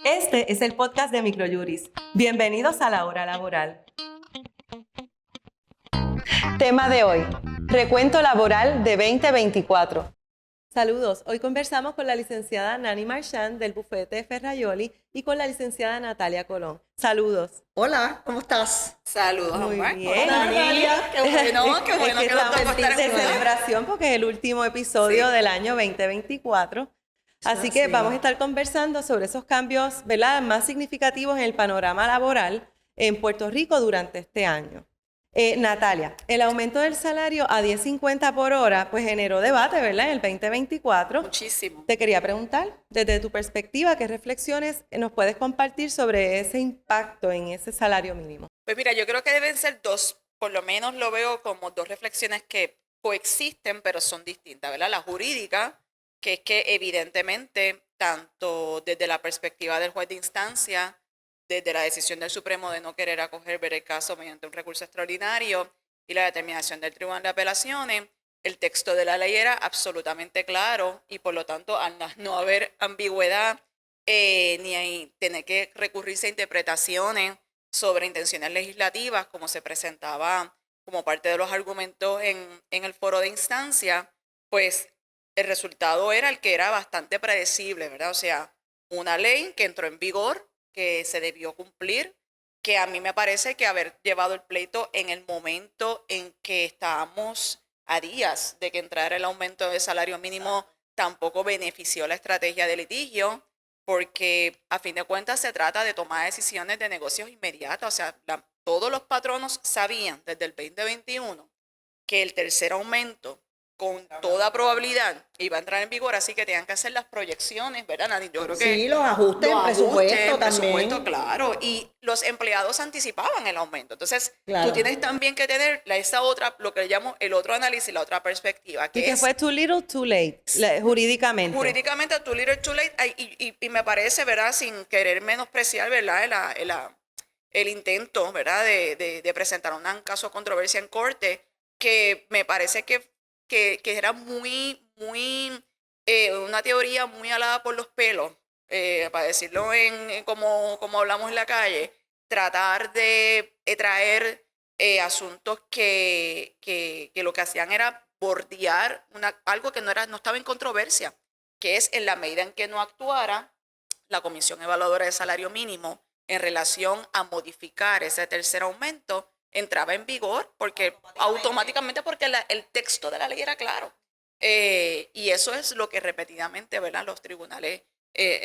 Este es el podcast de Microjuris. Bienvenidos a la hora laboral. Tema de hoy, recuento laboral de 2024. Saludos, hoy conversamos con la licenciada Nani Marchand del bufete Ferraioli y con la licenciada Natalia Colón. Saludos. Hola, ¿cómo estás? Saludos, Muy Omar. bien. Hola, Natalia. Qué bueno, qué bueno Es que nos estamos tocó estar de juntas. celebración porque es el último episodio Sí. del año 2024. Así que vamos a estar conversando sobre esos cambios, ¿verdad?, más significativos en el panorama laboral en Puerto Rico durante este año. Natalia, el aumento del salario a 10.50 por hora pues generó debate, ¿verdad?, en el 2024. Muchísimo. Te quería preguntar, desde tu perspectiva, ¿qué reflexiones nos puedes compartir sobre ese impacto en ese salario mínimo? Pues mira, yo creo que deben ser dos, por lo menos lo veo como dos reflexiones que coexisten, pero son distintas, ¿verdad? La jurídica, que es que evidentemente, tanto desde la perspectiva del juez de instancia, desde la decisión del Supremo de no querer acoger ver el caso mediante un recurso extraordinario y la determinación del Tribunal de Apelaciones, el texto de la ley era absolutamente claro y por lo tanto al no haber ambigüedad ni tener que recurrirse a interpretaciones sobre intenciones legislativas como se presentaba como parte de los argumentos en el foro de instancia, pues el resultado era el que era bastante predecible, ¿verdad? O sea, una ley que entró en vigor, que se debió cumplir, que a mí me parece que haber llevado el pleito en el momento en que estábamos a días de que entrara el aumento del salario mínimo tampoco benefició la estrategia de litigio, porque a fin de cuentas se trata de tomar decisiones de negocios inmediatas. O sea, todos los patronos sabían desde el 2021 que el tercer aumento con toda probabilidad iba a entrar en vigor, así que tenían que hacer las proyecciones, ¿verdad, Nani? Yo creo que Sí, los ajustes en presupuesto también. claro, y los empleados anticipaban el aumento. Entonces, Claro. tú tienes también que tener esa otra, lo que le llamo el otro análisis, la otra perspectiva, Y que fue too little, too late, jurídicamente. Jurídicamente, too little, too late, y me parece, ¿verdad?, sin querer menospreciar, ¿verdad?, el intento, ¿verdad?, de presentar un caso de controversia en corte, que me parece que era una teoría muy alada por los pelos, para decirlo como hablamos en la calle, tratar de traer asuntos que lo que hacían era bordear algo que no estaba en controversia, que es en la medida en que no actuara la Comisión Evaluadora de Salario Mínimo en relación a modificar ese tercer aumento, entraba en vigor automáticamente porque el texto de la ley era claro. Y eso es lo que repetidamente, ¿verdad?, los tribunales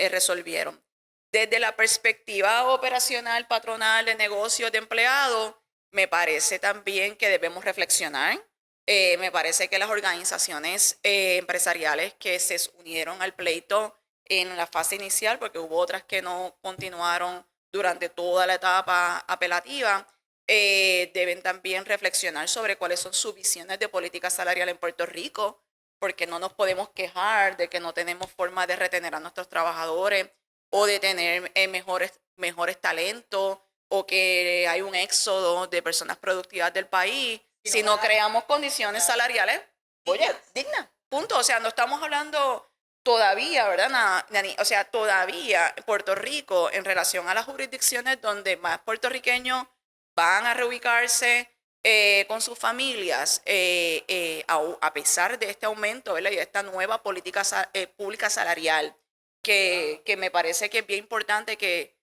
resolvieron. Desde la perspectiva operacional, patronal, de negocios, de empleados, me parece también que debemos reflexionar. Me parece que las organizaciones empresariales que se unieron al pleito en la fase inicial, porque hubo otras que no continuaron durante toda la etapa apelativa, deben también reflexionar sobre cuáles son sus visiones de política salarial en Puerto Rico, porque no nos podemos quejar de que no tenemos forma de retener a nuestros trabajadores o de tener mejores talentos o que hay un éxodo de personas productivas del país si no creamos condiciones salariales, oye, dignas. Punto. O sea, no estamos hablando todavía, ¿verdad, Nani? O sea, todavía Puerto Rico, en relación a las jurisdicciones donde más puertorriqueños van a reubicarse con sus familias, a pesar de este aumento, ¿verdad?, y de esta nueva política pública salarial, que me parece que es bien importante que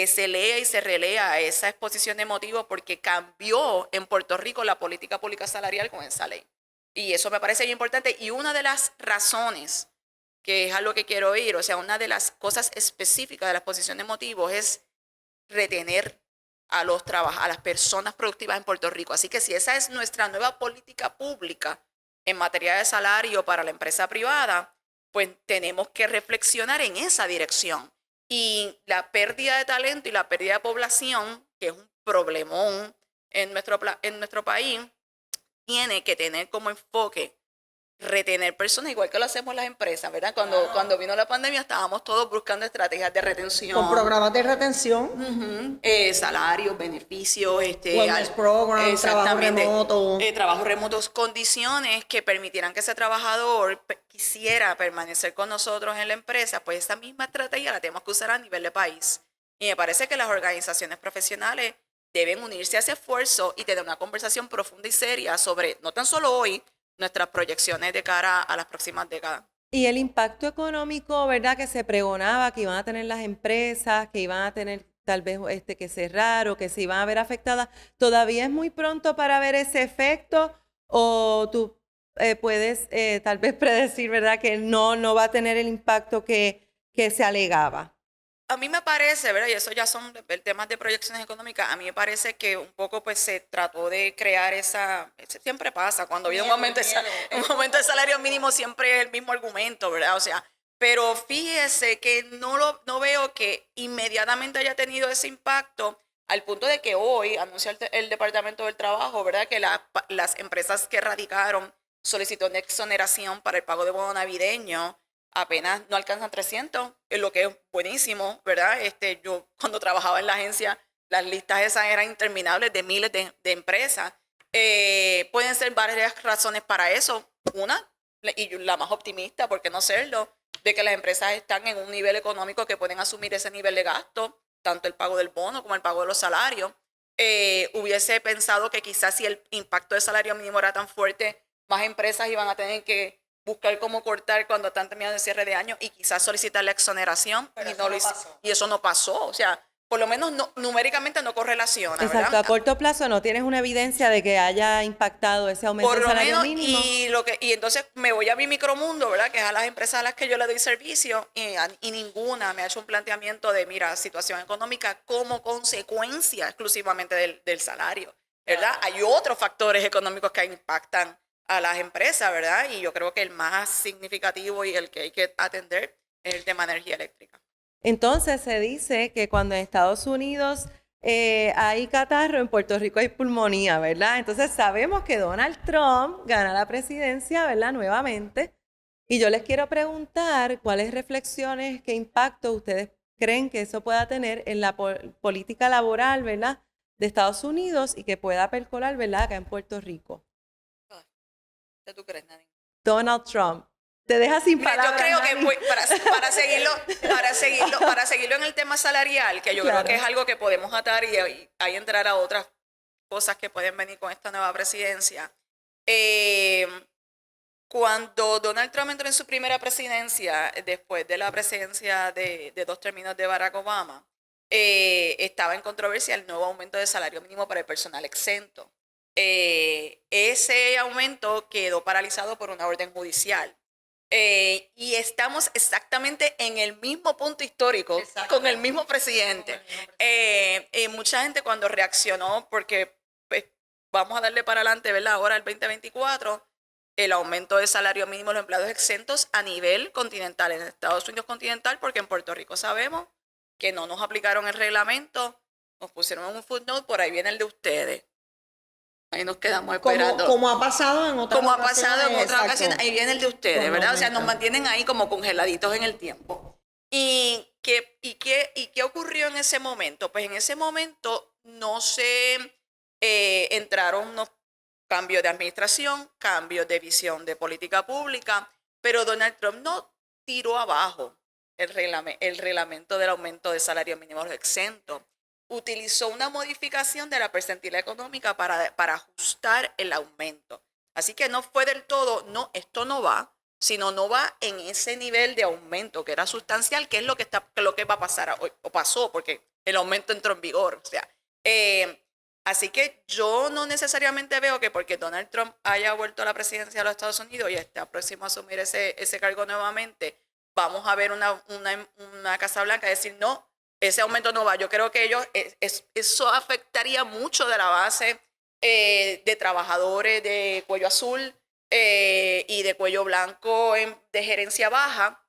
se lea y se relea esa exposición de motivos, porque cambió en Puerto Rico la política pública salarial con esa ley. Y eso me parece bien importante. Y una de las razones, que es a lo que quiero ir, o sea, una de las cosas específicas de la exposición de motivos es retener a las personas productivas en Puerto Rico. Así que si esa es nuestra nueva política pública en materia de salario para la empresa privada, pues tenemos que reflexionar en esa dirección. Y la pérdida de talento y la pérdida de población, que es un problemón en nuestro país, tiene que tener como enfoque retener personas, igual que lo hacemos las empresas, ¿verdad? Cuando vino la pandemia estábamos todos buscando estrategias de retención. Con programas de retención. Salarios, beneficios, Wellness program, trabajo remoto. Trabajos remotos, condiciones que permitieran que ese trabajador quisiera permanecer con nosotros en la empresa, pues esa misma estrategia la tenemos que usar a nivel de país. Y me parece que las organizaciones profesionales deben unirse a ese esfuerzo y tener una conversación profunda y seria sobre, no tan solo hoy, nuestras proyecciones de cara a las próximas décadas. Y el impacto económico, ¿verdad? Que se pregonaba que iban a tener las empresas, que iban a tener tal vez que cerrar o que se iban a ver afectadas, ¿todavía es muy pronto para ver ese efecto? ¿O tú puedes tal vez predecir, ¿verdad? Que no va a tener el impacto que se alegaba. A mí me parece, ¿verdad? Y eso ya son temas de proyecciones económicas. A mí me parece que un poco pues se trató de crear siempre pasa, cuando viene un aumento de salario mínimo siempre es el mismo argumento, ¿verdad? O sea, pero fíjese que no veo que inmediatamente haya tenido ese impacto al punto de que hoy anuncia el Departamento del Trabajo, ¿verdad? Que las empresas que radicaron solicitó una exoneración para el pago de bono navideño apenas no alcanzan 300, lo que es buenísimo, ¿verdad? Yo cuando trabajaba en la agencia, las listas esas eran interminables de miles de empresas. Pueden ser varias razones para eso. Una, y la más optimista, ¿por qué no serlo? De que las empresas están en un nivel económico que pueden asumir ese nivel de gasto, tanto el pago del bono como el pago de los salarios. Hubiese pensado que quizás si el impacto del salario mínimo era tan fuerte, más empresas iban a tener que buscar cómo cortar cuando están terminando el cierre de año y quizás solicitar la exoneración. Y eso no pasó. O sea, por lo menos numéricamente no correlaciona. Exacto, ¿verdad? A corto plazo no tienes una evidencia de que haya impactado ese aumento del salario mínimo. Y entonces me voy a mi micromundo, ¿verdad? Que es a las empresas a las que yo le doy servicio y ninguna me ha hecho un planteamiento de, mira, situación económica como consecuencia exclusivamente del salario, ¿verdad? Hay otros factores económicos que impactan a las empresas, ¿verdad? Y yo creo que el más significativo y el que hay que atender es el tema de energía eléctrica. Entonces se dice que cuando en Estados Unidos hay catarro, en Puerto Rico hay pulmonía, ¿verdad? Entonces sabemos que Donald Trump gana la presidencia, ¿verdad? Nuevamente. Y yo les quiero preguntar cuáles reflexiones, qué impacto ustedes creen que eso pueda tener en la política laboral, ¿verdad? De Estados Unidos y que pueda percolar, ¿verdad? Acá en Puerto Rico. ¿Qué tú crees, Nadine? Donald Trump. Te deja sin palabras. Yo creo que para seguirlo en el tema salarial, que yo creo que es algo que podemos atar y ahí entrar a otras cosas que pueden venir con esta nueva presidencia. Cuando Donald Trump entró en su primera presidencia, después de la presidencia de 2 términos de Barack Obama, estaba en controversia el nuevo aumento de salario mínimo para el personal exento. Ese aumento quedó paralizado por una orden judicial. Y estamos exactamente en el mismo punto histórico, con el mismo presidente. Mucha gente cuando reaccionó, porque pues, vamos a darle para adelante, ¿verdad? Ahora el 2024, el aumento del salario mínimo de los empleados exentos a nivel continental, en Estados Unidos continental, porque en Puerto Rico sabemos que no nos aplicaron el reglamento, nos pusieron un footnote, por ahí viene el de ustedes. Ahí nos quedamos esperando. Como ha pasado en otras ocasiones. Ahí viene el de ustedes, ¿verdad? O sea, nos mantienen ahí como congeladitos en el tiempo. ¿Y qué ocurrió en ese momento? Pues en ese momento no se entraron unos cambios de administración, cambios de visión de política pública, pero Donald Trump no tiró abajo el reglamento del aumento de salario mínimo a los exentos. Utilizó una modificación de la percentila económica para ajustar el aumento. Así que no fue del todo, no, esto no va, sino no va en ese nivel de aumento que era sustancial, que es lo que va a pasar hoy, o pasó, porque el aumento entró en vigor. O sea, así que yo no necesariamente veo que porque Donald Trump haya vuelto a la presidencia de los Estados Unidos y está próximo a asumir ese cargo nuevamente, vamos a ver una Casa Blanca decir no, ese aumento no va. Yo creo que eso afectaría mucho de la base de trabajadores de cuello azul y de cuello blanco de gerencia baja,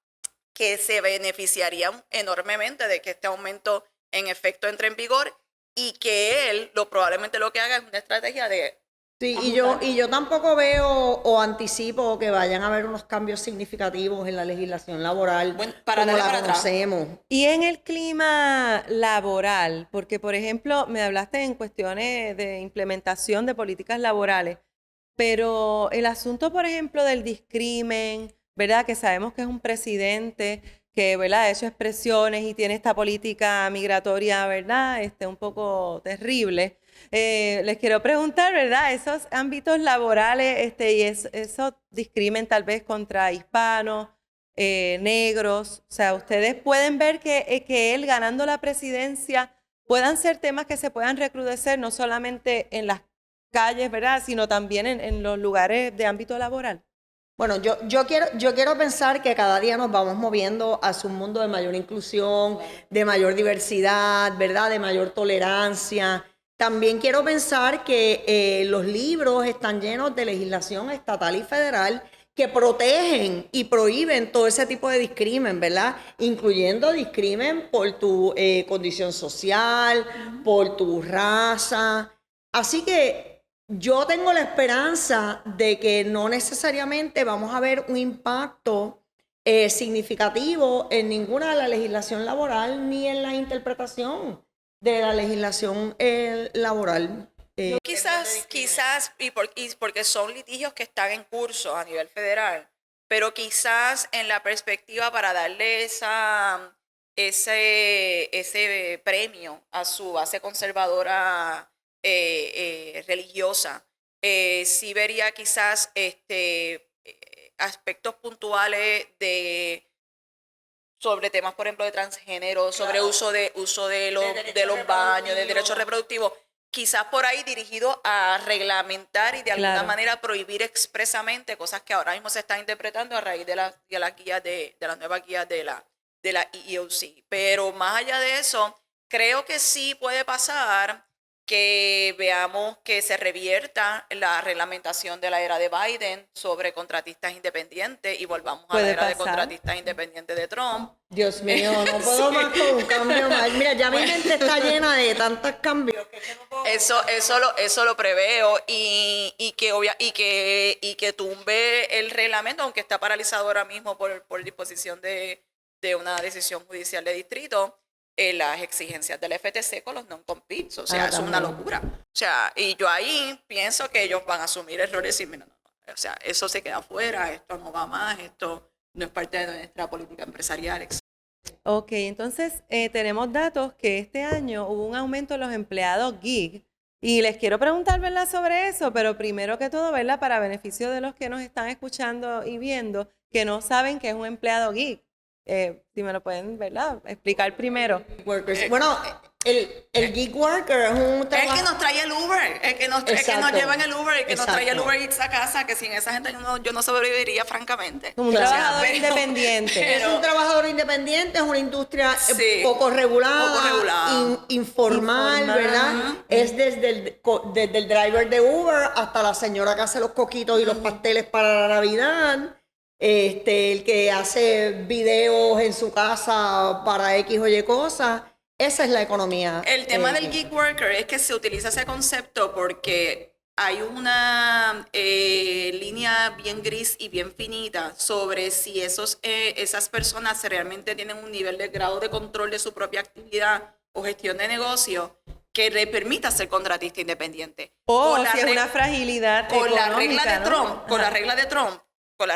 que se beneficiarían enormemente de que este aumento en efecto entre en vigor y que él probablemente lo que haga es una estrategia de Sí, y yo tampoco veo o anticipo que vayan a haber unos cambios significativos en la legislación laboral para como la para conocemos. Y en el clima laboral, porque por ejemplo me hablaste en cuestiones de implementación de políticas laborales, pero el asunto, por ejemplo, del discrimen, ¿verdad? Que sabemos que es un presidente que, ¿verdad?, ha hecho expresiones y tiene esta política migratoria, ¿verdad?, un poco terrible. Les quiero preguntar, ¿verdad?, esos ámbitos laborales y esos discrimen tal vez contra hispanos, negros, o sea, ustedes pueden ver que él ganando la presidencia puedan ser temas que se puedan recrudecer no solamente en las calles, ¿verdad?, sino también en los lugares de ámbito laboral. Bueno, yo quiero pensar que cada día nos vamos moviendo hacia un mundo de mayor inclusión, de mayor diversidad, ¿verdad? De mayor tolerancia. También quiero pensar que los libros están llenos de legislación estatal y federal que protegen y prohíben todo ese tipo de discrimen, ¿verdad? Incluyendo discrimen por tu condición social, por tu raza. Así que yo tengo la esperanza de que no necesariamente vamos a ver un impacto significativo en ninguna de la legislación laboral ni en la interpretación de la legislación laboral. Quizás, y porque son litigios que están en curso a nivel federal, pero quizás en la perspectiva para darle ese premio a su base conservadora religiosa, sí vería quizás aspectos puntuales sobre temas, por ejemplo, de transgénero, sobre uso de los baños, de derechos reproductivos, quizás por ahí dirigido a reglamentar y de alguna manera prohibir expresamente cosas que ahora mismo se están interpretando a raíz de las guías de las nuevas guías de la EEOC. Pero más allá de eso, creo que sí puede pasar que veamos que se revierta la reglamentación de la era de Biden sobre contratistas independientes y volvamos a la era de contratistas independientes de Trump. Dios mío, no puedo más con un cambio más. Mira, ya mi mente está llena de tantos cambios que no puedo. Eso lo preveo y que tumbe el reglamento, aunque está paralizado ahora mismo por disposición de una decisión judicial de distrito. Las exigencias del FTC con los non-competes, o sea, es una locura. O sea, y yo ahí pienso que ellos van a asumir errores y decir, no, o sea, eso se queda afuera, esto no va más, esto no es parte de nuestra política empresarial, etc. Ok, entonces tenemos datos que este año hubo un aumento de los empleados gig y les quiero preguntar, ¿verdad?, sobre eso, pero primero que todo, ¿verdad?, para beneficio de los que nos están escuchando y viendo que no saben qué es un empleado gig. Si me lo pueden, ¿verdad?, explicar primero. Bueno, el gig worker es un trabajo. El que nos trae el Uber, el que nos lleva en el Uber, el que nos trae el Uber Eats a casa, que sin esa gente yo no sobreviviría, francamente. Como un trabajador independiente. Es un trabajador independiente, es una industria poco regulada, informal, ¿verdad? Es desde el driver de Uber hasta la señora que hace los coquitos y los pasteles para la Navidad. El que hace videos en su casa para X o Y cosas. Esa es la economía. El tema del gig worker es que se utiliza ese concepto porque hay una línea bien gris y bien finita sobre si esas personas realmente tienen un nivel de grado de control de su propia actividad o gestión de negocio que le permita ser contratista independiente. O si es una fragilidad con económica, la regla de Trump, ¿no? con la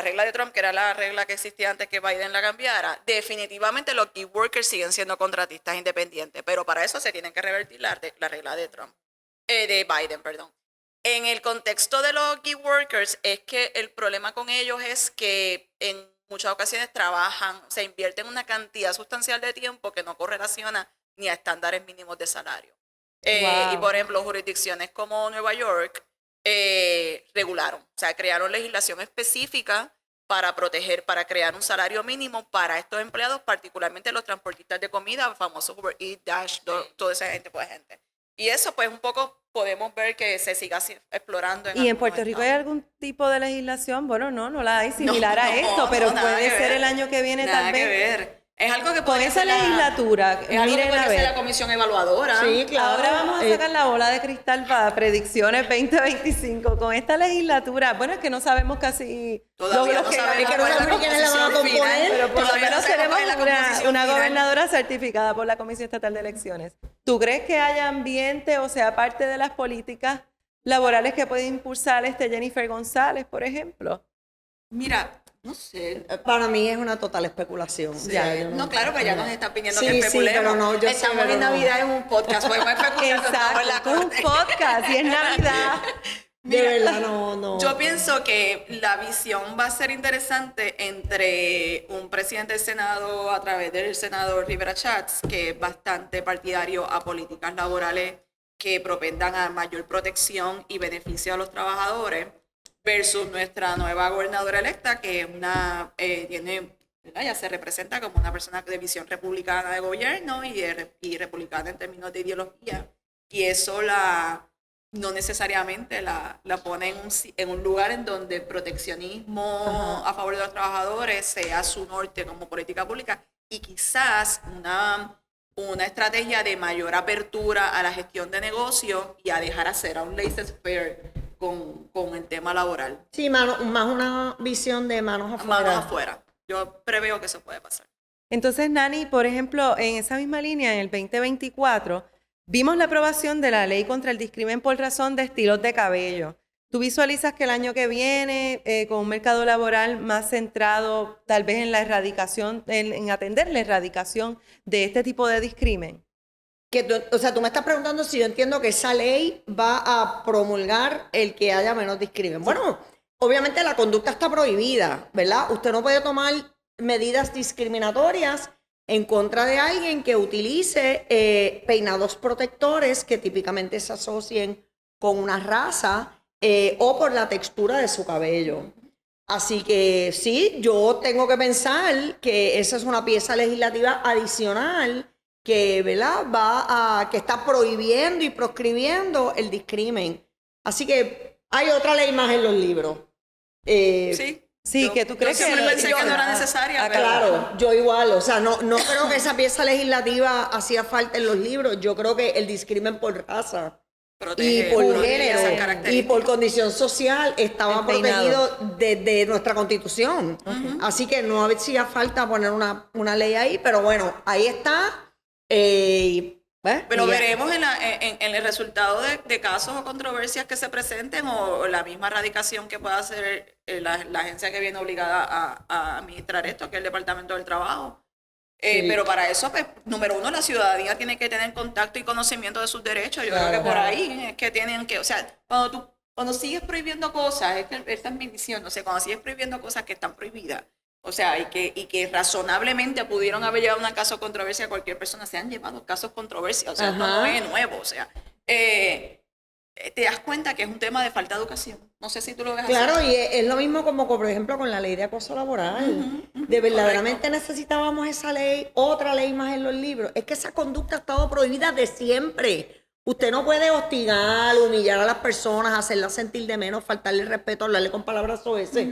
regla de Trump, que era la regla que existía antes que Biden la cambiara, definitivamente los gig workers siguen siendo contratistas independientes, pero para eso se tienen que revertir la regla de Trump, de Biden, perdón. En el contexto de los gig workers es que el problema con ellos es que en muchas ocasiones se invierten una cantidad sustancial de tiempo que no correlaciona ni a estándares mínimos de salario. Y por ejemplo, jurisdicciones como Nueva York regularon, o sea, crearon legislación específica para crear un salario mínimo para estos empleados, particularmente los transportistas de comida, famosos Uber Eats, Dash, toda esa gente, Y eso, pues, un poco podemos ver que se siga explorando. ¿Y en Puerto Rico hay algún tipo de legislación? Bueno, no la hay similar a esto, pero puede ser el año que viene tal vez. Nada que ver. Es algo que Con podría esa ser la- legislatura, es algo que miren a podría ser ver. la comisión evaluadora. Sí, claro. Ahora vamos a sacar la bola de cristal para predicciones 2025. Con esta legislatura, bueno, es que no sabemos casi Todavía lo no que sabemos Es que no cuál es sabemos quiénes la van a composición final, componer, pero por lo todavía no menos sabemos tenemos cuál es la composición una final. gobernadora certificada por la Comisión Estatal de Elecciones. ¿Tú crees que haya ambiente, o sea, parte de las políticas laborales que puede impulsar Jennifer González, por ejemplo? Mira, no sé. Para mí es una total especulación. Sí. Ya, yo No, claro, pero ya nos están pidiendo Sí, que sí, especulemos. pero no, yo sé, estamos pero en no. Navidad en un podcast, podemos especular. Exacto, en la esto es un corte. podcast y es Navidad. De verdad, no. Yo pienso que la visión va a ser interesante entre un presidente del Senado a través del senador Rivera Schatz, que es bastante partidario a políticas laborales que propendan a mayor protección y beneficio a los trabajadores, versus nuestra nueva gobernadora electa, que es tiene, ¿verdad? Ya se representa como una persona de visión republicana de gobierno y republicana en términos de ideología. Y eso no necesariamente la pone en un lugar en donde el proteccionismo a favor de los trabajadores sea su norte como política pública, y quizás una estrategia de mayor apertura a la gestión de negocios y a dejar hacer a un laissez-faire con el tema laboral. Sí, más una visión de manos afuera. Manos afuera. Yo preveo que eso puede pasar. Entonces, Nani, por ejemplo, en esa misma línea, en el 2024, vimos la aprobación de la ley contra el discrimen por razón de estilos de cabello. ¿Tú visualizas que el año que viene, con un mercado laboral más centrado tal vez en la erradicación, en atender la erradicación de este tipo de discrimen? O sea, tú me estás preguntando si yo entiendo que esa ley va a promulgar el que haya menos discrimen. Bueno, obviamente la conducta está prohibida, ¿verdad? Usted no puede tomar medidas discriminatorias en contra de alguien que utilice peinados protectores que típicamente se asocien con una raza o por la textura de su cabello. Así que sí, yo tengo que pensar que esa es una pieza legislativa adicional que, ¿verdad? que está prohibiendo y proscribiendo el discrimen. Así que hay otra ley más en los libros. Sí. Sí, que tú crees yo siempre pensé que no era necesaria. Pero Claro, yo igual, o sea, no creo que esa pieza legislativa hacía falta en los libros. Yo creo que el discrimen por raza y por género y por condición social estaba protegido desde nuestra Constitución. Así que no hacía falta poner una ley ahí, pero bueno, ahí está. Pero veremos en el resultado de casos o controversias que se presenten, o la misma radicación que pueda hacer la agencia que viene obligada a administrar esto, que es el Departamento del Trabajo. Sí. Pero para eso, pues, número uno, la ciudadanía tiene que tener contacto y conocimiento de sus derechos. Yo creo que por ahí es que tienen que, o sea, cuando sigues prohibiendo cosas, esta es mi visión, no sé, cuando sigues prohibiendo cosas que están prohibidas, o sea, y que razonablemente pudieron haber llevado un caso de controversia a cualquier persona, se han llevado casos de controversia, o sea, esto no es nuevo, o sea, te das cuenta que es un tema de falta de educación. No sé si tú lo ves así. Claro, y es lo mismo como, por ejemplo, con la ley de acoso laboral. De verdaderamente necesitábamos esa ley, otra ley más en los libros. Es que esa conducta ha estado prohibida de siempre. Usted no puede hostigar, humillar a las personas, hacerlas sentir de menos, faltarle respeto, hablarle con palabras soeces.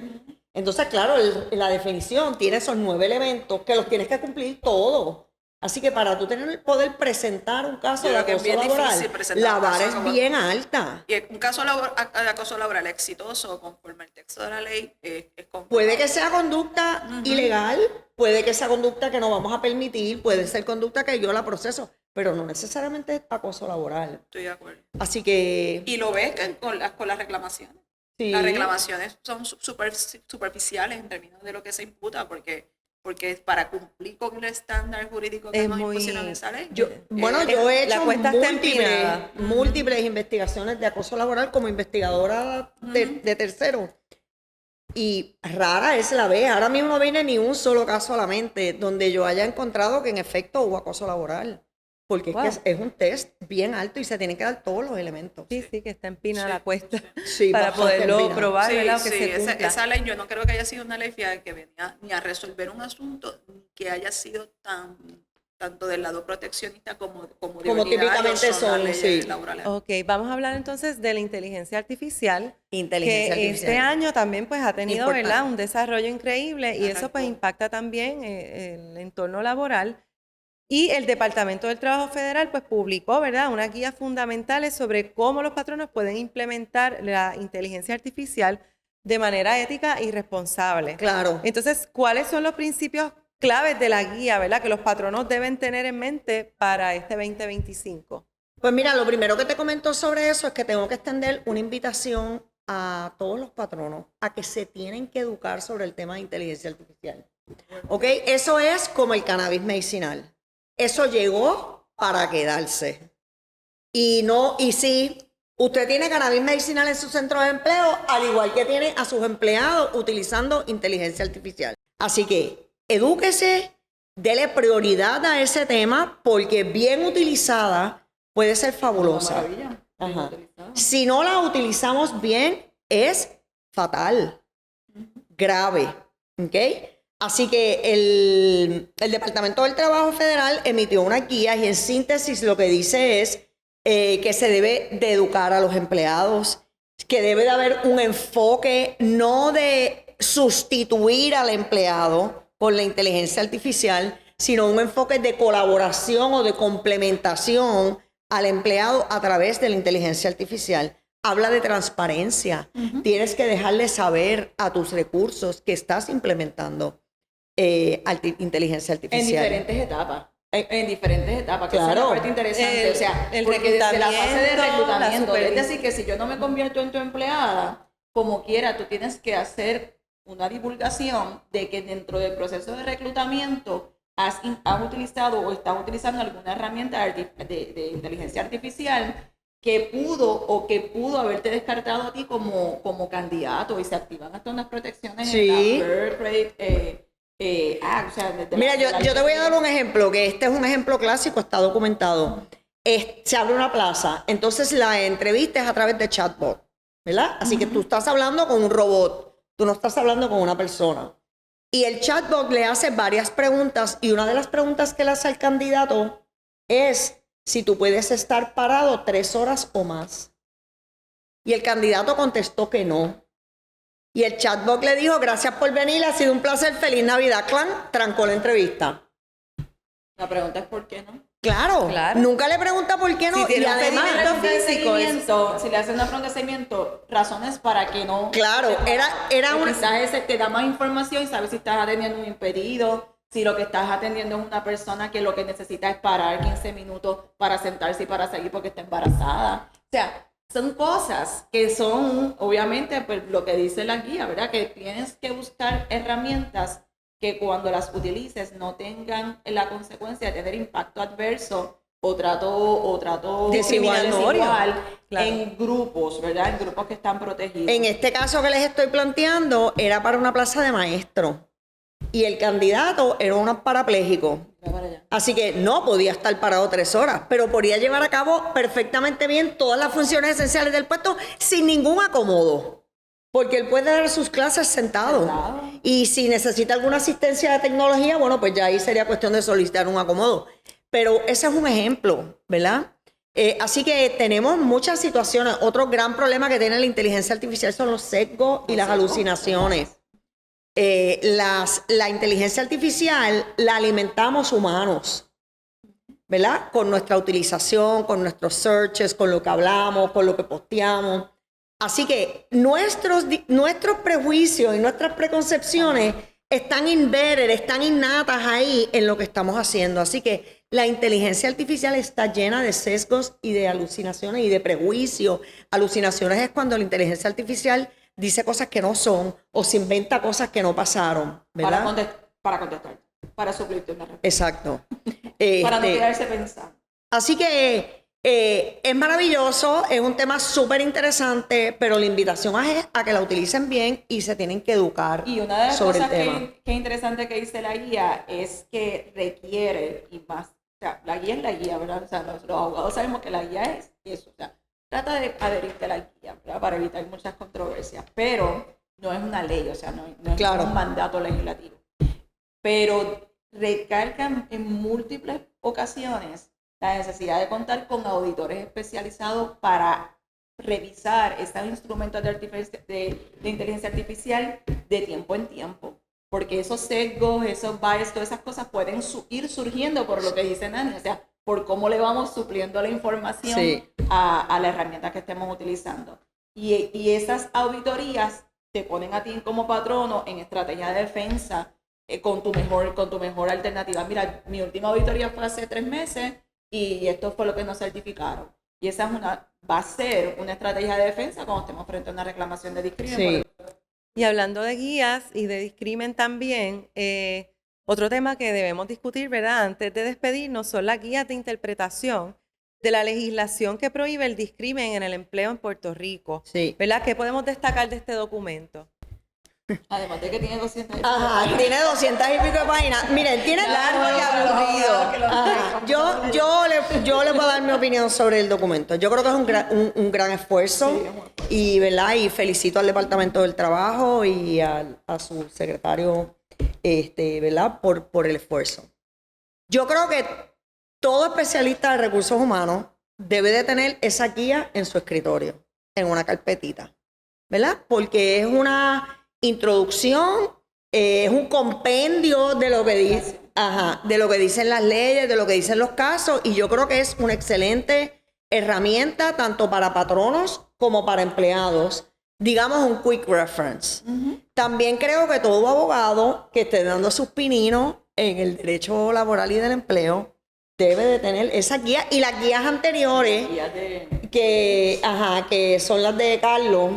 Entonces, claro, la definición tiene esos 9 elementos que los tienes que cumplir todos. Así que para tú poder presentar un caso de acoso laboral, la vara es bien alta. Y un caso de acoso laboral exitoso, conforme el texto de la ley, es complicado. Puede que sea conducta ilegal, puede que sea conducta que no vamos a permitir, puede ser conducta que yo la proceso, pero no necesariamente es acoso laboral. Estoy de acuerdo. Así que... Y lo ves con las reclamaciones. Sí. Las reclamaciones son superficiales en términos de lo que se imputa, porque para cumplir con el estándar jurídico que nos impusieron en esa ley. Yo he la hecho cuesta está empinada. múltiples investigaciones de acoso laboral como investigadora de tercero. Y rara es la vez. Ahora mismo no viene ni un solo caso a la mente donde yo haya encontrado que en efecto hubo acoso laboral. Porque es que es un test bien alto y se tienen que dar todos los elementos. Sí, que está empinada la cuesta Sí, para bastante poderlo empinada. probar, Sí, ¿verdad? O que se cumpla. esa ley yo no creo que haya sido una ley que venía ni a resolver un asunto, ni que haya sido tan tanto del lado proteccionista como de Como verdad típicamente lo son las son, leyes sí. laborales. Ok, vamos a hablar entonces de la inteligencia artificial. Inteligencia que artificial. este año también pues ha tenido, Importante. ¿verdad?, un desarrollo increíble y eso pues Arrancó. impacta también el entorno laboral. Y el Departamento del Trabajo Federal pues publicó, ¿verdad?, unas guías fundamentales sobre cómo los patronos pueden implementar la inteligencia artificial de manera ética y responsable. Claro. Entonces, ¿cuáles son los principios claves de la guía, ¿verdad?, que los patronos deben tener en mente para este 2025? Pues mira, lo primero que te comento sobre eso es que tengo que extender una invitación a todos los patronos a que se tienen que educar sobre el tema de inteligencia artificial. ¿Ok? Eso es como el cannabis medicinal. Eso llegó para quedarse. Y sí, usted tiene cannabis medicinal en su centro de empleo, al igual que tiene a sus empleados utilizando inteligencia artificial. Así que edúquese, dele prioridad a ese tema, porque bien utilizada puede ser fabulosa. Una maravilla. Bien Ajá. utilizado. Si no la utilizamos bien, es fatal, grave. ¿Ok? Así que el Departamento del Trabajo Federal emitió una guía y en síntesis lo que dice es que se debe de educar a los empleados, que debe de haber un enfoque no de sustituir al empleado por la inteligencia artificial, sino un enfoque de colaboración o de complementación al empleado a través de la inteligencia artificial. Habla de transparencia. Tienes que dejarle saber a tus recursos que estás implementando inteligencia En artificial. diferentes etapas. En diferentes etapas, que Claro. es una parte interesante. El- O sea, el porque desde la fase de reclutamiento, reclutamiento, la es decir, que si yo no me convierto en tu empleada, como quiera, tú tienes que hacer una divulgación de que dentro del proceso de reclutamiento has utilizado o estás utilizando alguna herramienta de inteligencia artificial que pudo haberte descartado a ti como candidato, y se activan hasta unas protecciones Sí. en la Birth Rate Act. O sea, Mira, yo te voy a dar un ejemplo, que este es un ejemplo clásico, está documentado. Se abre una plaza, entonces la entrevista es a través de chatbot, ¿verdad? Así que tú estás hablando con un robot, tú no estás hablando con una persona. Y el chatbot le hace varias preguntas y una de las preguntas que le hace al candidato es si tú puedes estar parado 3 horas o más. Y el candidato contestó que no. Y el chatbot le dijo, gracias por venir, ha sido un placer, feliz Navidad. Clan, trancó la entrevista. La pregunta es ¿por qué no? Claro, Claro. nunca le pregunta por qué no. Si tiene y un además, pedimento físico, Si le hacen una pregunta de seguimiento, razones para que no. claro, era Que un... quizás ese te da más información y sabes si estás atendiendo un impedido, si lo que estás atendiendo es una persona que lo que necesita es parar 15 minutos para sentarse y para seguir porque está embarazada. O sea, son cosas que son, obviamente, pues, lo que dice la guía, ¿verdad? Que tienes que buscar herramientas que cuando las utilices no tengan la consecuencia de tener impacto adverso o trato Discriminatorio. desigual Claro. en grupos, ¿verdad? En grupos que están protegidos. En este caso que les estoy planteando, era para una plaza de maestro. Y el candidato era un parapléjico. Ve para allá. Así que no podía estar parado 3 horas, pero podía llevar a cabo perfectamente bien todas las funciones esenciales del puesto sin ningún acomodo. Porque él puede dar sus clases sentado. Sentado. Y si necesita alguna asistencia de tecnología, bueno, pues ya ahí sería cuestión de solicitar un acomodo. Pero ese es un ejemplo, ¿verdad? Así que tenemos muchas situaciones. Otro gran problema que tiene la inteligencia artificial son los sesgos y las alucinaciones. La inteligencia artificial la alimentamos humanos, ¿verdad? Con nuestra utilización, con nuestros searches, con lo que hablamos, con lo que posteamos. Así que nuestros prejuicios y nuestras preconcepciones están embedded, están innatas ahí en lo que estamos haciendo. Así que la inteligencia artificial está llena de sesgos y de alucinaciones y de prejuicios. Alucinaciones es cuando la inteligencia artificial dice cosas que no son o se inventa cosas que no pasaron, ¿verdad? Para contestar, para suplirte una respuesta. Exacto. Para no Este, quedarse pensando. Así que es maravilloso, es un tema súper interesante, pero la invitación es a que la utilicen bien y se tienen que educar Y una de las sobre cosas el tema. que es interesante que dice la guía es que requiere, y más, o sea, la guía es la guía, ¿verdad? O sea, los abogados sabemos que la guía es eso, o sea, trata de adherirte a la guía, ¿verdad? Para evitar muchas controversias, pero no es una ley, o sea, no es Claro. un mandato legislativo. Pero recargan en múltiples ocasiones la necesidad de contar con auditores especializados para revisar estos instrumentos de inteligencia artificial de tiempo en tiempo. Porque esos sesgos, esos bias, todas esas cosas pueden ir surgiendo por lo que dice Nani, o sea, por cómo le vamos supliendo la información a la herramienta que estemos utilizando. Y esas auditorías te ponen a ti como patrono en estrategia de defensa con tu mejor alternativa. Mira, mi última auditoría fue hace 3 meses y esto fue lo que nos certificaron. Y esa va a ser una estrategia de defensa cuando estemos frente a una reclamación de discrimen. Sí. Y hablando de guías y de discrimen también, otro tema que debemos discutir, ¿verdad? Antes de despedirnos, son las guías de interpretación de la legislación que prohíbe el discrimen en el empleo en Puerto Rico. Sí. ¿Verdad? ¿Qué podemos destacar de este documento? Además de que tiene 200 Ajá, tiene 200 y pico de páginas. Miren, tiene Largo y aburrido. Ajá. Yo le puedo dar mi opinión sobre el documento. Yo creo que es un gran esfuerzo y, ¿verdad? Y felicito al Departamento del Trabajo y a su secretario, ¿verdad? Por el esfuerzo. Yo creo que todo especialista de recursos humanos debe de tener esa guía en su escritorio, en una carpetita, ¿verdad? Porque es una introducción, es un compendio de lo que dice, de lo que dicen las leyes, de lo que dicen los casos, y yo creo que es una excelente herramienta tanto para patronos como para empleados, digamos un quick reference. También creo que todo abogado que esté dando sus pininos en el derecho laboral y del empleo debe de tener esa guía y las guías anteriores que son las de Carlos.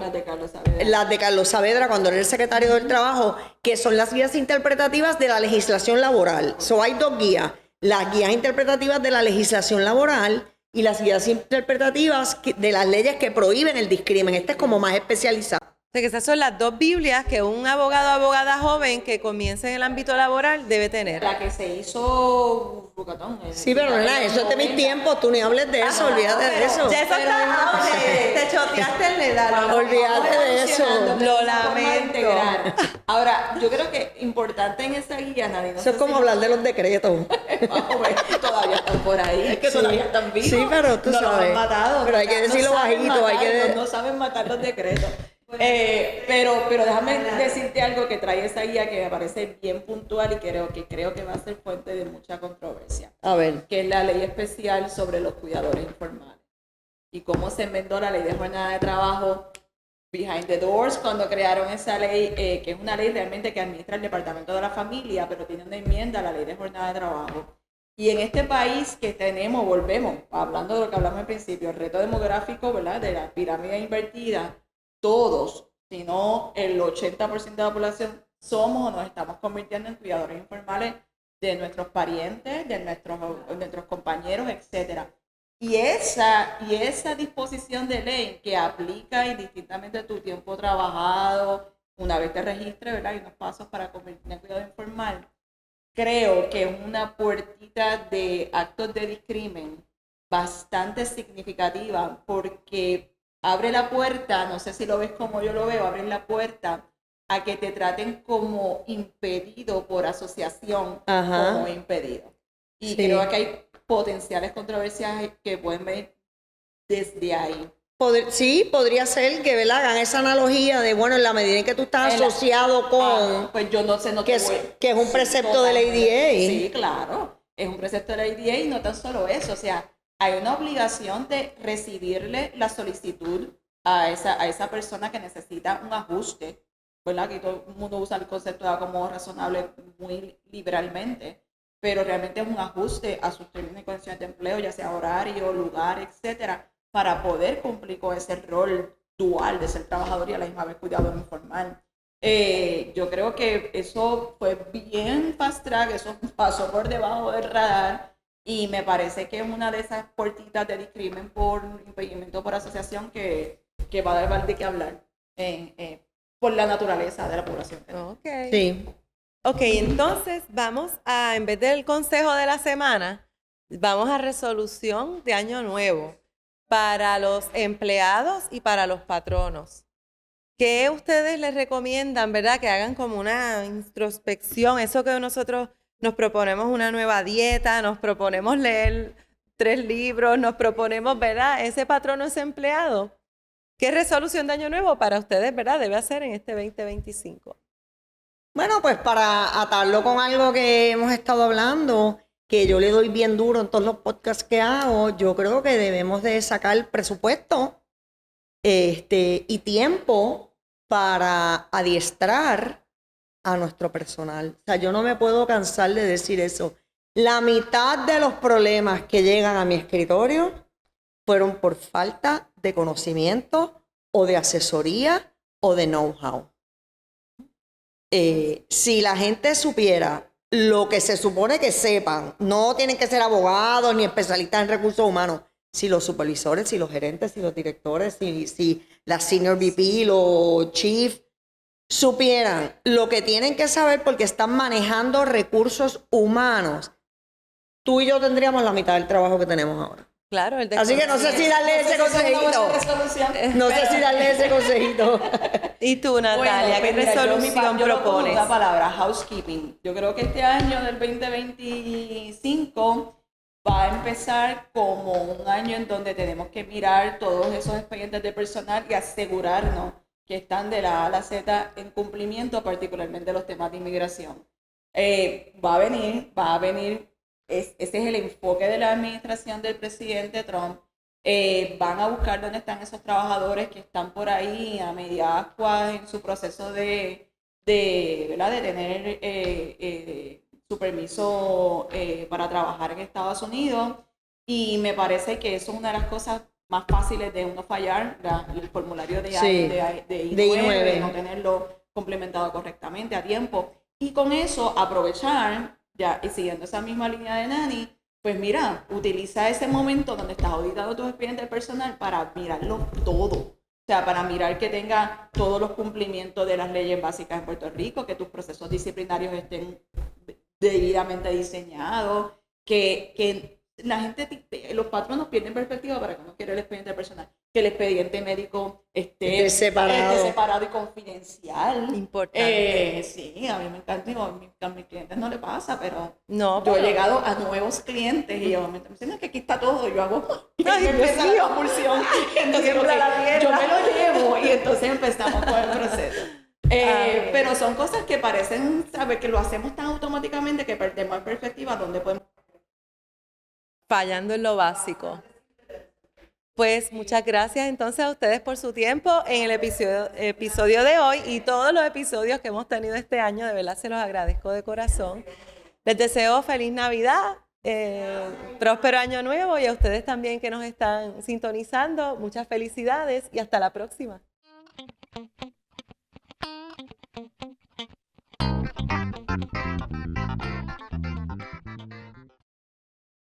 Las de Carlos Saavedra cuando era el secretario del Trabajo, que son las guías interpretativas de la legislación laboral. Hay 2 guías, las guías interpretativas de la legislación laboral y las guías interpretativas de las leyes que prohíben el discrimen. Este es como más especializado. O sea, que esas son las 2 Biblias que un abogado o abogada joven que comience en el ámbito laboral debe tener. La que se hizo Sí, pero nada, eso es de mis tiempos, tú ni hables de eso, olvídate de eso. Ya eso está te choteaste el dedal. Olvídate de eso. Lo lamento. Ahora, yo creo que importante en esa guía, Nadine. Eso es como hablar de los decretos. Todavía están por ahí. Es que todavía están vivos. Sí, pero tú no sabes. Los han matado. Pero hay que decirlo bajito. No saben matar los decretos. Pero déjame decirte algo que trae esa guía que me parece bien puntual y creo que va a ser fuente de mucha controversia. A ver. Que es la ley especial sobre los cuidadores informales. Y cómo se enmendó la ley de jornada de trabajo behind the doors cuando crearon esa ley, que es una ley realmente que administra el Departamento de la Familia, pero tiene una enmienda a la ley de jornada de trabajo. Y en este país que tenemos, volvemos, hablando de lo que hablamos al principio, el reto demográfico, ¿verdad? De la pirámide invertida, todos, si no el 80% de la población, somos o nos estamos convirtiendo en cuidadores informales de nuestros parientes, de nuestros compañeros, etc. Y esa disposición de ley que aplica indistintamente tu tiempo trabajado, una vez te registres, ¿verdad? Hay unos pasos para convertirte en cuidador informal. Creo que es una puertita de actos de discrimen bastante significativa porque abre la puerta, no sé si lo ves como yo lo veo, abre la puerta a que te traten como impedido por asociación, como impedido. Y creo que hay potenciales controversias que pueden venir desde ahí. Sí, podría ser que, ¿verdad? Hagan esa analogía de, bueno, en la medida en que tú estás asociado con... pues yo no sé, que es un precepto de la ADA. Sí, claro, es un precepto de la ADA y no tan solo eso, o sea, hay una obligación de recibirle la solicitud a esa persona que necesita un ajuste, ¿verdad? Aquí todo el mundo usa el concepto de como razonable muy liberalmente, pero realmente es un ajuste a sus términos y condiciones de empleo, ya sea horario, lugar, etcétera, para poder cumplir con ese rol dual de ser trabajador y a la misma vez cuidador informal. Yo creo que eso fue bien fast track, eso pasó por debajo del radar y me parece que es una de esas puertitas de discrimen por impedimento por asociación que va a dar de qué hablar por la naturaleza de la población. Ok. Sí. Ok, entonces vamos a, en vez del consejo de la semana, vamos a resolución de año nuevo para los empleados y para los patronos. ¿Qué ustedes les recomiendan, verdad? Que hagan como una introspección, eso que nosotros nos proponemos una nueva dieta, nos proponemos leer 3 libros, nos proponemos, ¿verdad? Ese patrón, ese empleado. ¿Qué resolución de año nuevo para ustedes, verdad, debe hacer en este 2025? Bueno, pues para atarlo con algo que hemos estado hablando, que yo le doy bien duro en todos los podcasts que hago, yo creo que debemos de sacar presupuesto y tiempo para adiestrar a nuestro personal. O sea, yo no me puedo cansar de decir eso. La mitad de los problemas que llegan a mi escritorio fueron por falta de conocimiento o de asesoría o de know-how. Si la gente supiera lo que se supone que sepan, no tienen que ser abogados ni especialistas en recursos humanos, si los supervisores, si los gerentes, si los directores, si la senior VP, los chief, supieran lo que tienen que saber porque están manejando recursos humanos, tú y yo tendríamos la mitad del trabajo que tenemos ahora. Claro, Así que no sé si darle ese consejito. No sé si darle ese consejito. ¿Y tú, Natalia, qué resolución propones? La palabra housekeeping. Yo creo que este año del 2025 va a empezar como un año en donde tenemos que mirar todos esos expedientes de personal y asegurarnos que están de la A a la Z en cumplimiento, particularmente los temas de inmigración. Va a venir. Ese es el enfoque de la administración del presidente Trump. Van a buscar dónde están esos trabajadores que están por ahí a media ascua en su proceso de tener su permiso para trabajar en Estados Unidos. Y me parece que eso es una de las cosas más fáciles de uno fallar, el formulario de I-9, no tenerlo complementado correctamente a tiempo. Y con eso aprovechar, ya, y siguiendo esa misma línea de Nani, pues mira, utiliza ese momento donde estás auditando tus expedientes personal para mirarlo todo. O sea, para mirar que tenga todos los cumplimientos de las leyes básicas en Puerto Rico, que tus procesos disciplinarios estén debidamente diseñados, que la gente, los patronos pierden perspectiva para que uno quiera el expediente personal, que el expediente médico esté separado y confidencial. Importante. Sí, a mí me encanta, digo, a mis clientes no le pasa, pero no, yo he llegado a nuevos clientes y yo me dicen que aquí está todo, yo hago Ay, empieza Dios la mío. compulsión, entonces yo me lo llevo y entonces empezamos con el proceso. Pero son cosas que parecen, ¿sabes? Que lo hacemos tan automáticamente que perdemos perspectiva donde podemos. Fallando en lo básico. Pues muchas gracias entonces a ustedes por su tiempo en el episodio de hoy y todos los episodios que hemos tenido este año. De verdad se los agradezco de corazón. Les deseo feliz Navidad, próspero año nuevo y a ustedes también que nos están sintonizando. Muchas felicidades y hasta la próxima.